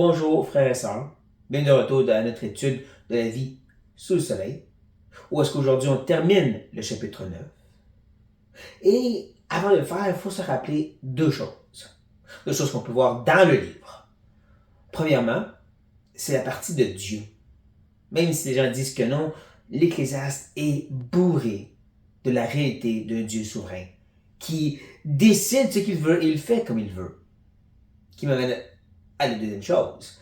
Bonjour frères et sœurs, bienvenue de retour dans notre étude de la vie sous le soleil, où est-ce qu'aujourd'hui on termine le chapitre 9. Et avant de le faire, il faut se rappeler deux choses qu'on peut voir dans le livre. Premièrement, c'est la partie de Dieu. Même si les gens disent que non, l'Ecclésiaste est bourré de la réalité d'un Dieu souverain, qui décide ce qu'il veut et il fait comme il veut. Qui m'amène à la deuxième chose.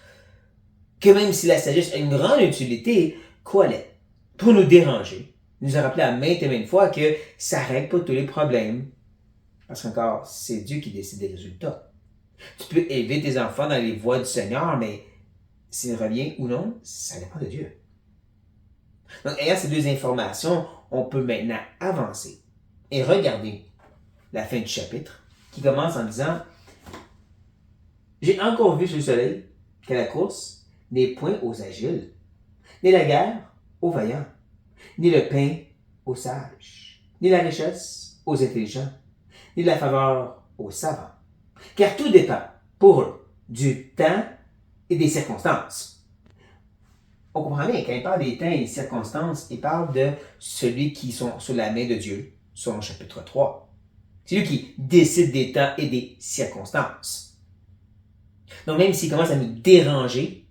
Que même si la sagesse a une grande utilité, quoi l'est? Pour nous déranger, nous a rappelé à maintes et maintes fois que ça ne règle pas tous les problèmes. Parce qu'encore, c'est Dieu qui décide des résultats. Tu peux élever tes enfants dans les voies du Seigneur, mais s'il revient ou non, ça dépend de Dieu. Donc, ayant ces deux informations, on peut maintenant avancer et regarder la fin du chapitre qui commence en disant « J'ai encore vu sous le soleil que la course n'est point aux agiles, ni la guerre aux vaillants, ni le pain aux sages, ni la richesse aux intelligents, ni la faveur aux savants. Car tout dépend, pour eux, du temps et des circonstances. » On comprend bien, quand il parle des temps et des circonstances, il parle de celui qui sont sous la main de Dieu, selon chapitre 3. C'est lui qui décide des temps et des circonstances. Donc même s'il commence à nous déranger,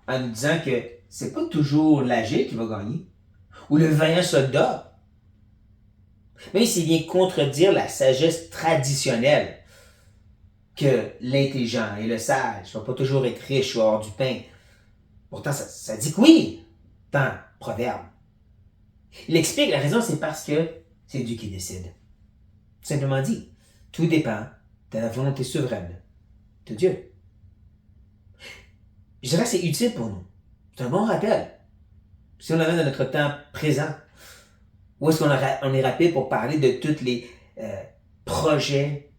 en nous disant que c'est pas toujours l'agile qui va gagner, ou le vaillant soldat, même s'il vient contredire la sagesse traditionnelle, que l'intelligent et le sage ne vont pas toujours être riches ou avoir du pain. Pourtant, ça dit que oui, dans Proverbe. Il explique la raison, c'est parce que c'est Dieu qui décide. Simplement dit, tout dépend de la volonté souveraine de Dieu. Je dirais que c'est utile pour nous. C'est un bon rappel. Si on l'amène dans notre temps présent, où est-ce qu'on est rappelé pour parler de tous les projets,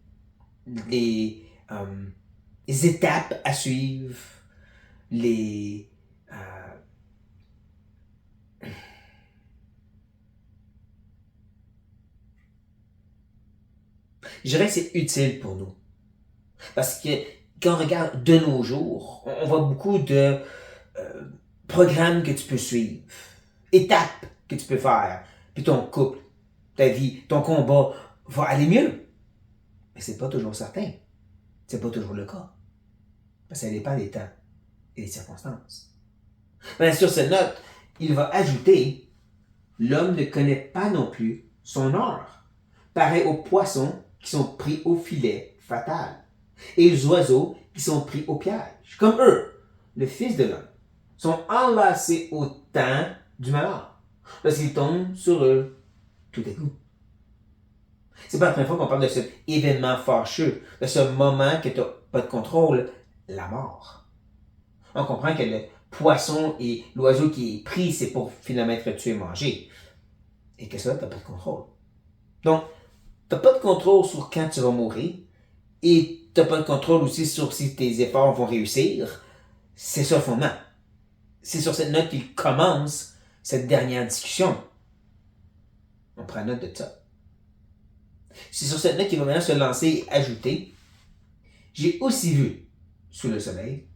les étapes à suivre, les je dirais que c'est utile pour nous. Parce que quand on regarde de nos jours, on voit beaucoup de programmes que tu peux suivre, étapes que tu peux faire, puis ton couple, ta vie, ton combat va aller mieux. Mais c'est pas toujours certain. C'est pas toujours le cas. Parce que ça dépend des temps et des circonstances. Bien, sur cette note, il va ajouter l'homme ne connaît pas non plus son heure. Pareil aux poissons qui sont pris au filet fatal, et aux oiseaux qui sont pris au piège. Comme eux, le Fils de l'homme, sont enlacés au temps du malheur, parce qu'ils tombent sur eux tout à coup. C'est pas la première fois qu'on parle de cet événement fâcheux, de ce moment que tu n'as pas de contrôle, la mort. On comprend que le poisson et l'oiseau qui est pris, c'est pour finalement être tué et mangé. Et que ça, tu n'as pas de contrôle. Donc, tu n'as pas de contrôle sur quand tu vas mourir et tu n'as pas de contrôle aussi sur si tes efforts vont réussir. C'est ça le fondement. C'est sur cette note qu'il commence cette dernière discussion. On prend note de ça. C'est sur cette note qu'il va maintenant se lancer et ajouter « J'ai aussi vu, sous le soleil,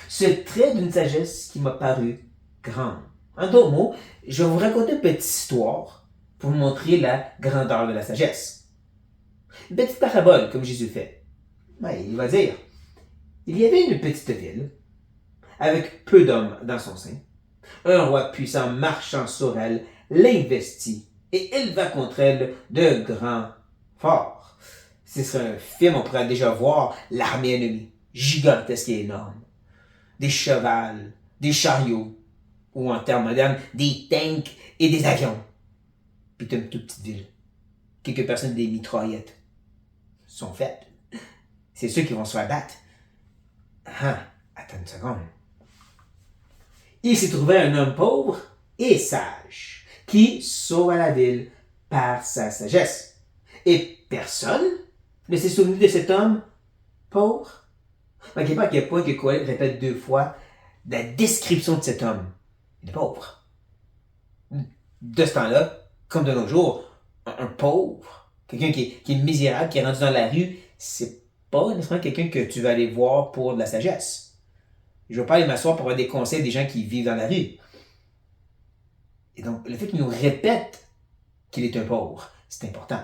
ce trait d'une sagesse qui m'a paru grande. » En d'autres mots, je vais vous raconter une petite histoire pour vous montrer la grandeur de la sagesse. Une petite parabole, comme Jésus fait. Ben, il va dire, il y avait une petite ville, avec peu d'hommes dans son sein. Un roi puissant marchant sur elle l'investit et éleva contre elle de grands forts. Si ce serait un film, on pourrait déjà voir l'armée ennemie, gigantesque et énorme. Des chevals, des chariots, ou en termes modernes, des tanks et des avions. Puis t'as une toute petite ville. Quelques personnes des mitraillettes sont faites. C'est ceux qui vont se faire battre. Ah, attends une seconde. Il s'y trouvait un homme pauvre et sage, qui sauva la ville par sa sagesse. Et personne ne s'est souvenu de cet homme pauvre. Manquez pas à quel point que Colette répète 2 fois la description de cet homme. Il est pauvre. De ce temps-là, comme de nos jours, un pauvre, quelqu'un qui est misérable, qui est rendu dans la rue, c'est pas nécessairement quelqu'un que tu vas aller voir pour de la sagesse. Je ne vais pas aller m'asseoir pour avoir des conseils des gens qui vivent dans la rue. Et donc, le fait qu'il nous répète qu'il est un pauvre, c'est important.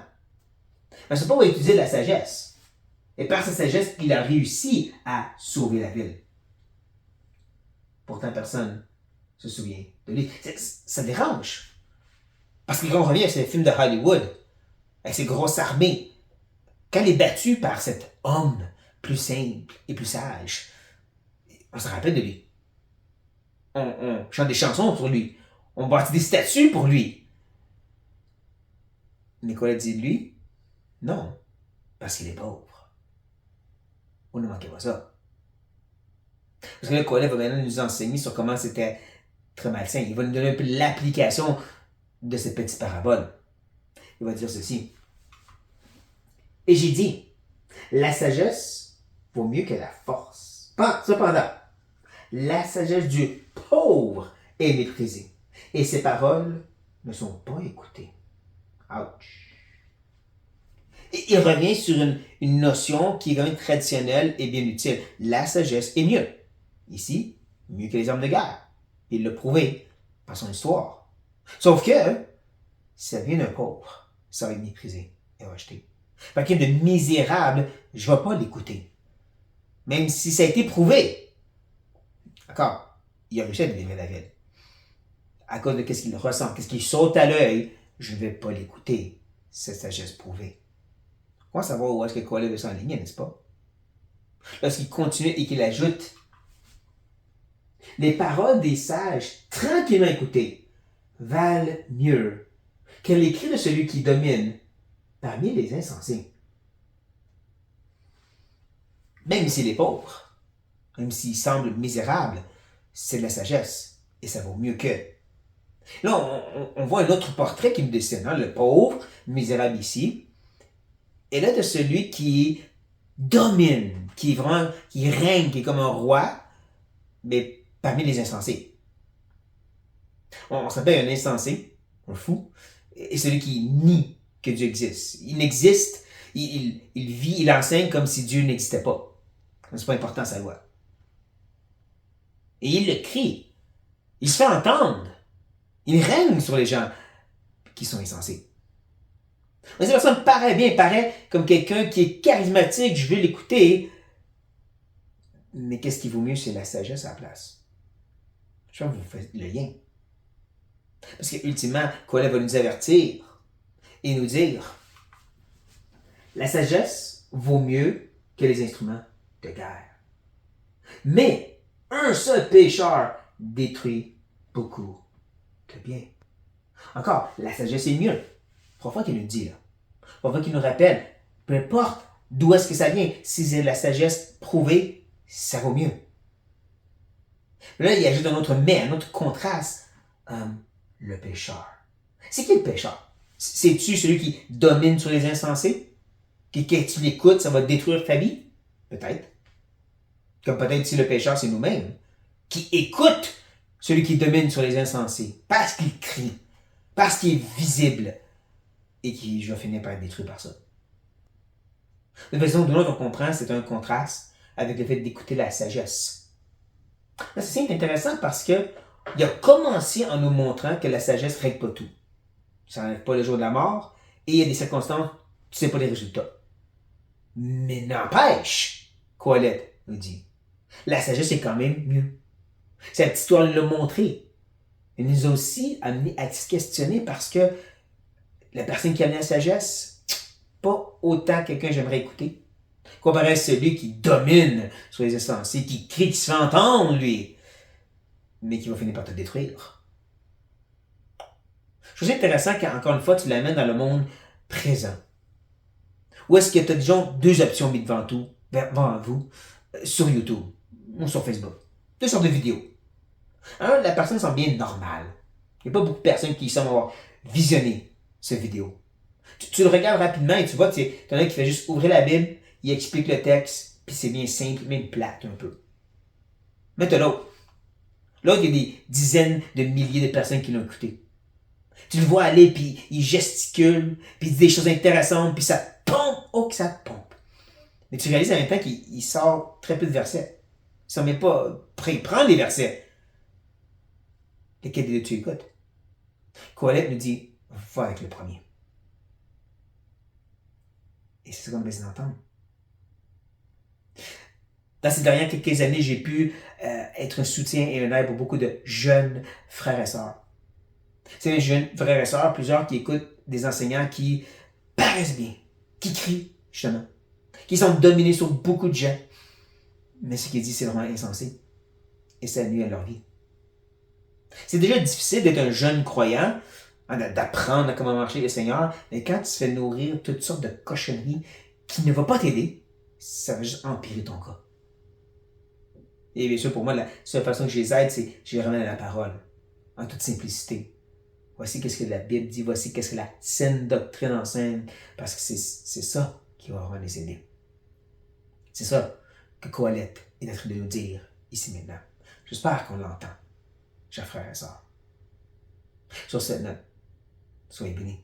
Mais ce pauvre a utilisé la sagesse. Et par sa sagesse, il a réussi à sauver la ville. Pourtant, personne ne se souvient de lui. Ça dérange. Parce que quand on revient sur les films de Hollywood, avec ses grosses armées, quand il est battu par cet homme plus simple et plus sage, on se rappelle de lui. On chante des chansons pour lui. On bâtit des statues pour lui. Mais quoi dit de lui? Non, parce qu'il est pauvre. On ne manquait pas ça. Parce que là, Colette va maintenant nous enseigner sur comment c'était très malsain. Il va nous donner un peu l'application de cette petite parabole. Il va dire ceci. Et j'ai dit, la sagesse vaut mieux que la force. Cependant, la sagesse du pauvre est méprisée. Et ses paroles ne sont pas écoutées. Ouch. Et il revient sur une notion qui est quand même traditionnelle et bien utile. La sagesse est mieux. Ici, mieux que les hommes de guerre. Il l'a prouvé par son histoire. Sauf que, si ça vient d'un pauvre, ça va être méprisé et rejeté. Quelqu'un de misérable, je ne vais pas l'écouter. Même si ça a été prouvé. D'accord, il a réussi à délivrer la ville. À cause de ce qu'il ressent, ce qui saute à l'œil, je ne vais pas l'écouter. Cette sagesse prouvée. On va savoir où est-ce que Colette veut s'enligner, n'est-ce pas? Lorsqu'il continue et qu'il ajoute les paroles des sages, tranquillement écoutées, valent mieux que les cris de celui qui domine parmi les insensés. Même s'il est pauvre, même s'il semble misérable, c'est de la sagesse et ça vaut mieux que. Là, on voit un autre portrait qui nous dessine, le pauvre, misérable ici, et là de celui qui domine, qui règne, qui est comme un roi, mais parmi les insensés. On s'appelle un insensé, un fou, et celui qui nie que Dieu existe. Il n'existe, il vit, il enseigne comme si Dieu n'existait pas. C'est pas important sa loi. Et il le crie. Il se fait entendre. Il règne sur les gens qui sont insensés. Cette personne paraît bien, paraît comme quelqu'un qui est charismatique, je veux l'écouter. Mais qu'est-ce qui vaut mieux, c'est la sagesse à la place. Je pense que vous faites le lien. Parce que, ultimement, Colette va nous avertir et nous dire la sagesse vaut mieux que les instruments de guerre. Mais un seul pécheur détruit beaucoup de bien. Encore, la sagesse est mieux. Trois fois qu'il nous dit, là. Trois fois qu'il nous rappelle, peu importe d'où est-ce que ça vient, si c'est la sagesse prouvée, ça vaut mieux. Là, il ajoute un autre mais, un autre contraste. Le pécheur. C'est qui le pécheur? C'est-tu celui qui domine sur les insensés? Que quand tu l'écoutes, ça va détruire ta vie? Peut-être. Comme peut-être si le pécheur, c'est nous-mêmes, qui écoute celui qui domine sur les insensés, parce qu'il crie, parce qu'il est visible, et qui, je vais finir par être détruit par ça. De façon ou d'une autre, on comprend, c'est un contraste avec le fait d'écouter la sagesse. Là, c'est intéressant parce que il a commencé en nous montrant que la sagesse ne règle pas tout. Ça n'enlève pas le jour de la mort, et il y a des circonstances, tu ne sais pas les résultats. Mais n'empêche, Colette nous dit, la sagesse est quand même mieux. Cette histoire l'a montré. Elle nous a aussi amené à se questionner parce que la personne qui a amené la sagesse, pas autant quelqu'un que j'aimerais écouter. Comparé à celui qui domine sur les insensés, qui crie, qui se fait entendre, lui, mais qui va finir par te détruire. Je trouve ça intéressant quand, encore une fois, tu l'amènes dans le monde présent. Où est-ce que tu as, disons, deux options mises devant vous, sur YouTube ou sur Facebook. Deux sortes de vidéos. Un, la personne semble bien normale. Il n'y a pas beaucoup de personnes qui semblent avoir visionné cette vidéo. Tu le regardes rapidement et tu vois que tu en as qui fait juste ouvrir la Bible, il explique le texte, puis c'est bien simple, même plate un peu. Mais t'as l'autre. L'autre, il y a des dizaines de milliers de personnes qui l'ont écouté. Tu le vois aller, puis il gesticule, puis il dit des choses intéressantes, puis ça pompe. Oh, que ça pompe. Mais tu réalises en même temps qu'il sort très peu de versets. Ils sont même pas prêts à prendre les versets. Lesquels des deux tu écoutes? Colette nous dit, va avec le premier. Et c'est ce qu'on a besoin d'entendre. Dans ces dernières quelques années, j'ai pu être un soutien et un aide pour beaucoup de jeunes frères et sœurs. C'est les jeunes frères et sœurs, plusieurs qui écoutent des enseignants qui paraissent bien, qui crient, justement, qui sont dominés sur beaucoup de gens. Mais ce qu'ils disent, c'est vraiment insensé. Et ça nuit à leur vie. C'est déjà difficile d'être un jeune croyant, d'apprendre à comment marcher le Seigneur, mais quand tu te fais nourrir toutes sortes de cochonneries qui ne vont pas t'aider, ça va juste empirer ton cas. Et bien sûr, pour moi, la seule façon que je les aide, c'est que je les ramène à la parole, en toute simplicité. Voici qu'est-ce que la Bible dit, voici qu'est-ce que la saine doctrine enseigne, parce que c'est ça qui va vraiment les aider. C'est ça que Colette est en train de nous dire ici maintenant. J'espère qu'on l'entend, chers frères et sœurs. Sur cette note, soyez bénis.